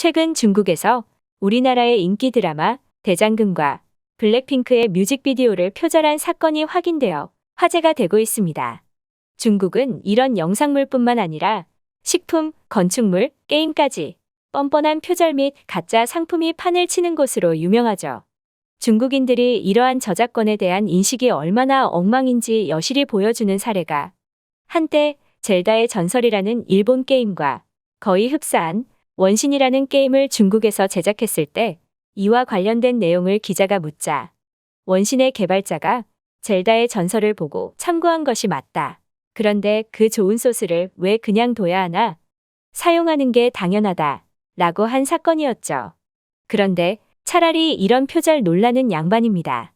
최근 중국에서 우리나라의 인기 드라마 대장금과 블랙핑크의 뮤직비디오를 표절한 사건이 확인되어 화제가 되고 있습니다. 중국은 이런 영상물뿐만 아니라 식품, 건축물, 게임까지 뻔뻔한 표절 및 가짜 상품이 판을 치는 곳으로 유명하죠. 중국인들이 이러한 저작권에 대한 인식이 얼마나 엉망인지 여실히 보여주는 사례가 한때 젤다의 전설이라는 일본 게임과 거의 흡사한 원신이라는 게임을 중국에서 제작했을 때 이와 관련된 내용을 기자가 묻자 원신의 개발자가 젤다의 전설을 보고 참고한 것이 맞다. 그런데 그 좋은 소스를 왜 그냥 둬야 하나? 사용하는 게 당연하다. 라고 한 사건이었죠. 그런데 차라리 이런 표절 논란은 양반입니다.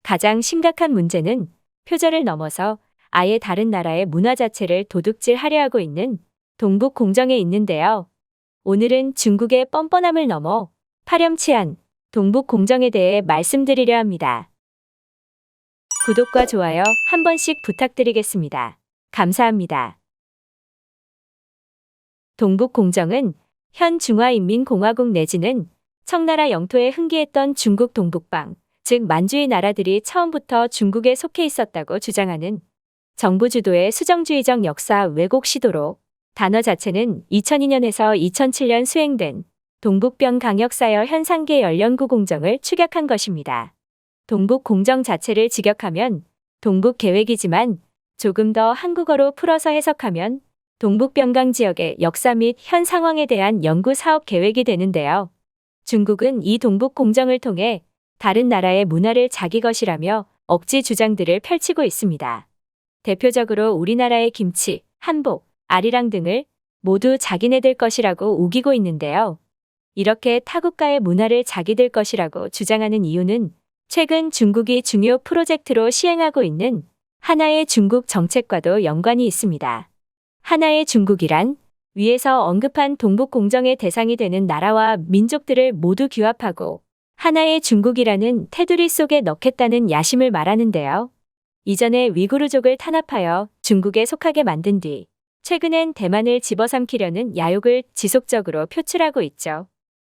가장 심각한 문제는 표절을 넘어서 아예 다른 나라의 문화 자체를 도둑질하려 하고 있는 동북 공정에 있는데요. 오늘은 중국의 뻔뻔함을 넘어 파렴치한 동북 공정에 대해 말씀드리려 합니다. 구독과 좋아요 한 번씩 부탁드리겠습니다. 감사합니다. 동북 공정은 현 중화인민공화국 내지는 청나라 영토에 흥기했던 중국 동북방, 즉 만주의 나라들이 처음부터 중국에 속해 있었다고 주장하는 정부 주도의 수정주의적 역사 왜곡 시도로 단어 자체는 2002년에서 2007년 수행된 동북변 강역사여 현상계 연령구 공정을 축약한 것입니다. 동북 공정 자체를 직역하면 동북 계획이지만 조금 더 한국어로 풀어서 해석하면 동북변강 지역의 역사 및 현 상황에 대한 연구 사업 계획이 되는데요. 중국은 이 동북 공정을 통해 다른 나라의 문화를 자기 것이라며 억지 주장들을 펼치고 있습니다. 대표적으로 우리나라의 김치, 한복, 아리랑 등을 모두 자기네들 것이라고 우기고 있는데요. 이렇게 타국가의 문화를 자기들 것이라고 주장하는 이유는 최근 중국이 중요 프로젝트로 시행하고 있는 하나의 중국 정책과도 연관이 있습니다. 하나의 중국이란 위에서 언급한 동북 공정의 대상이 되는 나라와 민족들을 모두 규합하고 하나의 중국이라는 테두리 속에 넣겠다는 야심을 말하는데요. 이전에 위구르족을 탄압하여 중국에 속하게 만든 뒤 최근엔 대만을 집어삼키려는 야욕을 지속적으로 표출하고 있죠.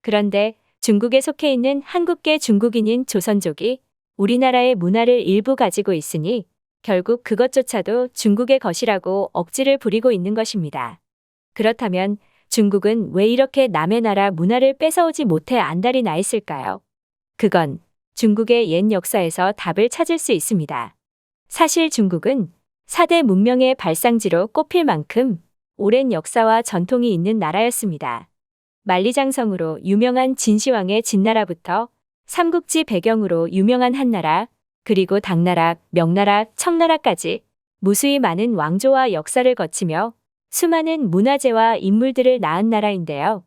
그런데 중국에 속해 있는 한국계 중국인인 조선족이 우리나라의 문화를 일부 가지고 있으니 결국 그것조차도 중국의 것이라고 억지를 부리고 있는 것입니다. 그렇다면 중국은 왜 이렇게 남의 나라 문화를 뺏어오지 못해 안달이 나 있을까요? 그건 중국의 옛 역사에서 답을 찾을 수 있습니다. 사실 중국은 4대 문명의 발상지로 꼽힐 만큼 오랜 역사와 전통이 있는 나라였습니다. 만리장성으로 유명한 진시황의 진나라부터 삼국지 배경으로 유명한 한나라, 그리고 당나라, 명나라, 청나라까지 무수히 많은 왕조와 역사를 거치며 수많은 문화재와 인물들을 낳은 나라인데요.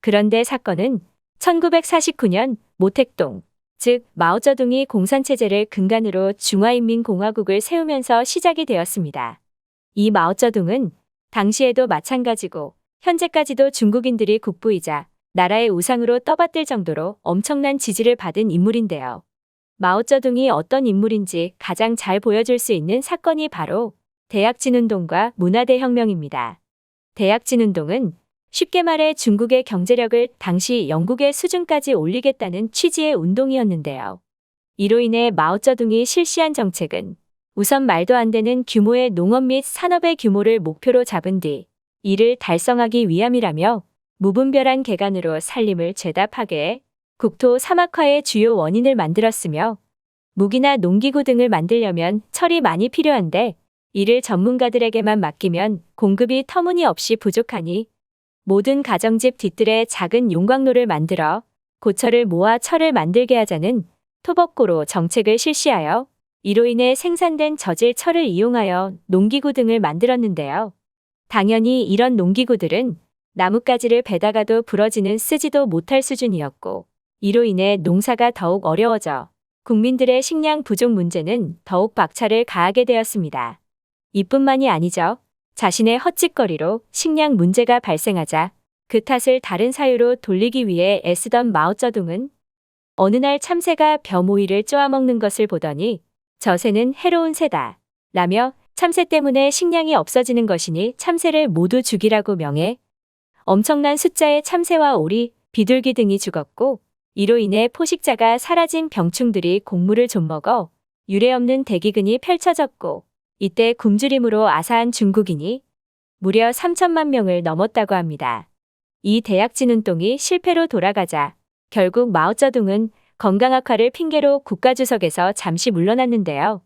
그런데 사건은 1949년 모택동, 즉 마오쩌둥이 공산체제를 근간으로 중화인민공화국을 세우면서 시작이 되었습니다. 이 마오쩌둥은 당시에도 마찬가지고 현재까지도 중국인들이 국부이자 나라의 우상으로 떠받들 정도로 엄청난 지지를 받은 인물인데요. 마오쩌둥이 어떤 인물인지 가장 잘 보여줄 수 있는 사건이 바로 대약진운동과 문화대혁명입니다. 대약진운동은 쉽게 말해 중국의 경제력을 당시 영국의 수준까지 올리겠다는 취지의 운동이었는데요. 이로 인해 마오쩌둥이 실시한 정책은 우선 말도 안 되는 규모의 농업 및 산업의 규모를 목표로 잡은 뒤 이를 달성하기 위함이라며 무분별한 개간으로 산림을 죄다 파괴해 국토 사막화의 주요 원인을 만들었으며 무기나 농기구 등을 만들려면 철이 많이 필요한데 이를 전문가들에게만 맡기면 공급이 터무니없이 부족하니 모든 가정집 뒤뜰에 작은 용광로를 만들어 고철을 모아 철을 만들게 하자는 토벅고로 정책을 실시하여 이로 인해 생산된 저질 철을 이용하여 농기구 등을 만들었는데요. 당연히 이런 농기구들은 나뭇가지를 베다가도 부러지는 쓰지도 못할 수준이었고 이로 인해 농사가 더욱 어려워져 국민들의 식량 부족 문제는 더욱 박차를 가하게 되었습니다. 이뿐만이 아니죠. 자신의 헛짓거리로 식량 문제가 발생하자 그 탓을 다른 사유로 돌리기 위해 애쓰던 마오쩌둥은 어느 날 참새가 벼모이를 쪼아먹는 것을 보더니 저 새는 해로운 새다 라며 참새 때문에 식량이 없어지는 것이니 참새를 모두 죽이라고 명해 엄청난 숫자의 참새와 오리, 비둘기 등이 죽었고 이로 인해 포식자가 사라진 병충들이 곡물을 좀먹어 유례없는 대기근이 펼쳐졌고 이때 굶주림으로 아사한 중국인이 무려 3천만 명을 넘었다고 합니다. 이 대약진운동이 실패로 돌아가자 결국 마오쩌둥은 건강 악화를 핑계로 국가주석에서 잠시 물러났는데요.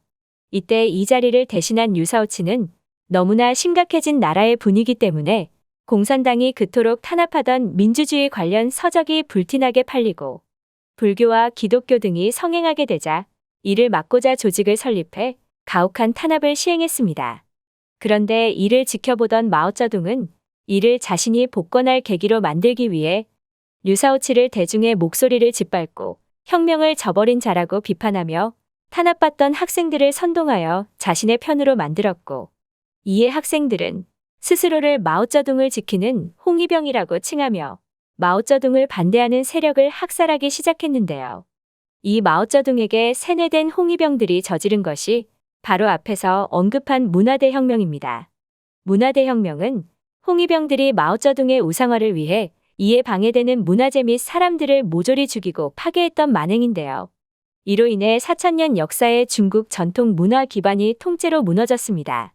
이때 이 자리를 대신한 류사오치는 너무나 심각해진 나라의 분위기 때문에 공산당이 그토록 탄압하던 민주주의 관련 서적이 불티나게 팔리고 불교와 기독교 등이 성행하게 되자 이를 막고자 조직을 설립해 가혹한 탄압을 시행했습니다. 그런데 이를 지켜보던 마오쩌둥은 이를 자신이 복권할 계기로 만들기 위해 류사오치를 대중의 목소리를 짓밟고 혁명을 저버린 자라고 비판하며 탄압받던 학생들을 선동하여 자신의 편으로 만들었고 이에 학생들은 스스로를 마오쩌둥을 지키는 홍위병이라고 칭하며 마오쩌둥을 반대하는 세력을 학살하기 시작했는데요. 이 마오쩌둥에게 세뇌된 홍위병들이 저지른 것이 바로 앞에서 언급한 문화대혁명입니다. 문화대혁명은 홍위병들이 마오쩌둥의 우상화를 위해 이에 방해되는 문화재 및 사람들을 모조리 죽이고 파괴했던 만행인데요. 이로 인해 4천년 역사의 중국 전통 문화 기반이 통째로 무너졌습니다.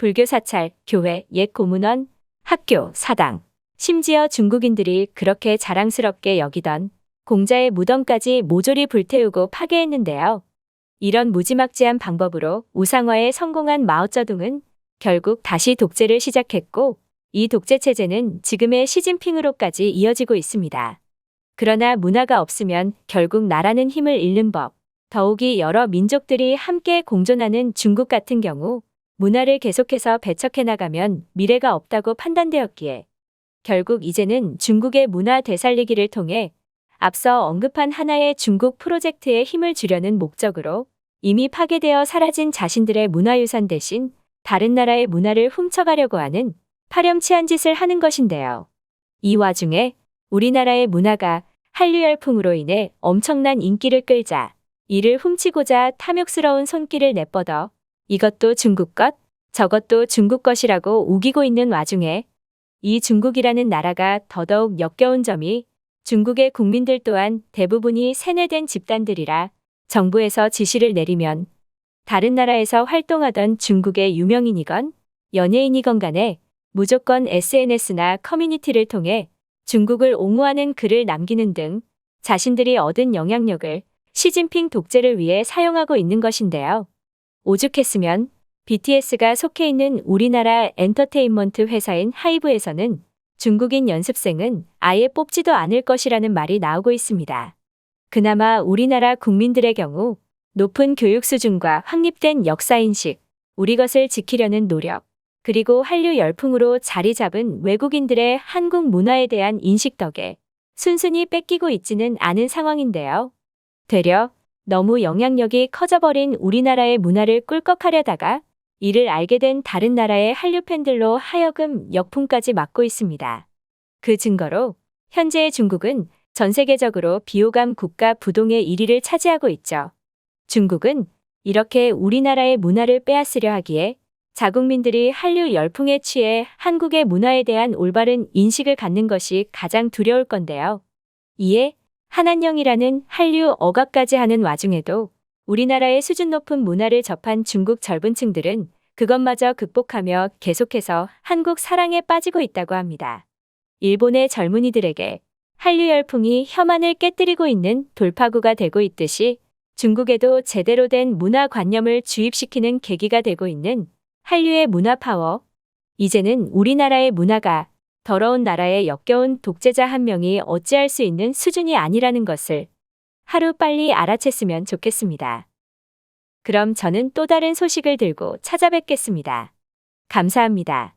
불교 사찰, 교회, 옛 고문원, 학교, 사당, 심지어 중국인들이 그렇게 자랑스럽게 여기던 공자의 무덤까지 모조리 불태우고 파괴했는데요. 이런 무지막지한 방법으로 우상화에 성공한 마오쩌둥은 결국 다시 독재를 시작했고 이 독재 체제는 지금의 시진핑으로까지 이어지고 있습니다. 그러나 문화가 없으면 결국 나라는 힘을 잃는 법, 더욱이 여러 민족들이 함께 공존하는 중국 같은 경우 문화를 계속해서 배척해 나가면 미래가 없다고 판단되었기에 결국 이제는 중국의 문화 되살리기를 통해 앞서 언급한 하나의 중국 프로젝트에 힘을 주려는 목적으로 이미 파괴되어 사라진 자신들의 문화유산 대신 다른 나라의 문화를 훔쳐가려고 하는 파렴치한 짓을 하는 것인데요. 이 와중에 우리나라의 문화가 한류 열풍으로 인해 엄청난 인기를 끌자 이를 훔치고자 탐욕스러운 손길을 내뻗어 이것도 중국 것, 저것도 중국 것이라고 우기고 있는 와중에 이 중국이라는 나라가 더더욱 역겨운 점이 중국의 국민들 또한 대부분이 세뇌된 집단들이라 정부에서 지시를 내리면 다른 나라에서 활동하던 중국의 유명인이건 연예인이건 간에 무조건 SNS나 커뮤니티를 통해 중국을 옹호하는 글을 남기는 등 자신들이 얻은 영향력을 시진핑 독재를 위해 사용하고 있는 것인데요. 오죽했으면 BTS가 속해 있는 우리나라 엔터테인먼트 회사인 하이브에서는 중국인 연습생은 아예 뽑지도 않을 것이라는 말이 나오고 있습니다. 그나마 우리나라 국민들의 경우 높은 교육 수준과 확립된 역사인식, 우리 것을 지키려는 노력, 그리고 한류 열풍으로 자리 잡은 외국인들의 한국 문화에 대한 인식 덕에 순순히 뺏기고 있지는 않은 상황인데요. 되려 너무 영향력이 커져버린 우리나라의 문화를 꿀꺽하려다가 이를 알게 된 다른 나라의 한류 팬들로 하여금 역풍까지 맞고 있습니다. 그 증거로 현재의 중국은 전 세계적으로 비호감 국가 부동의 1위를 차지하고 있죠. 중국은 이렇게 우리나라의 문화를 빼앗으려 하기에 자국민들이 한류 열풍에 취해 한국의 문화에 대한 올바른 인식을 갖는 것이 가장 두려울 건데요. 이에 한한령이라는 한류 억압까지 하는 와중에도 우리나라의 수준 높은 문화를 접한 중국 젊은 층들은 그것마저 극복하며 계속해서 한국 사랑에 빠지고 있다고 합니다. 일본의 젊은이들에게 한류 열풍이 혐한을 깨뜨리고 있는 돌파구가 되고 있듯이 중국에도 제대로 된 문화관념을 주입시키는 계기가 되고 있는 한류의 문화 파워. 이제는 우리나라의 문화가 더러운 나라의 역겨운 독재자 한 명이 어찌할 수 있는 수준이 아니라는 것을 하루빨리 알아챘으면 좋겠습니다. 그럼 저는 또 다른 소식을 들고 찾아뵙겠습니다. 감사합니다.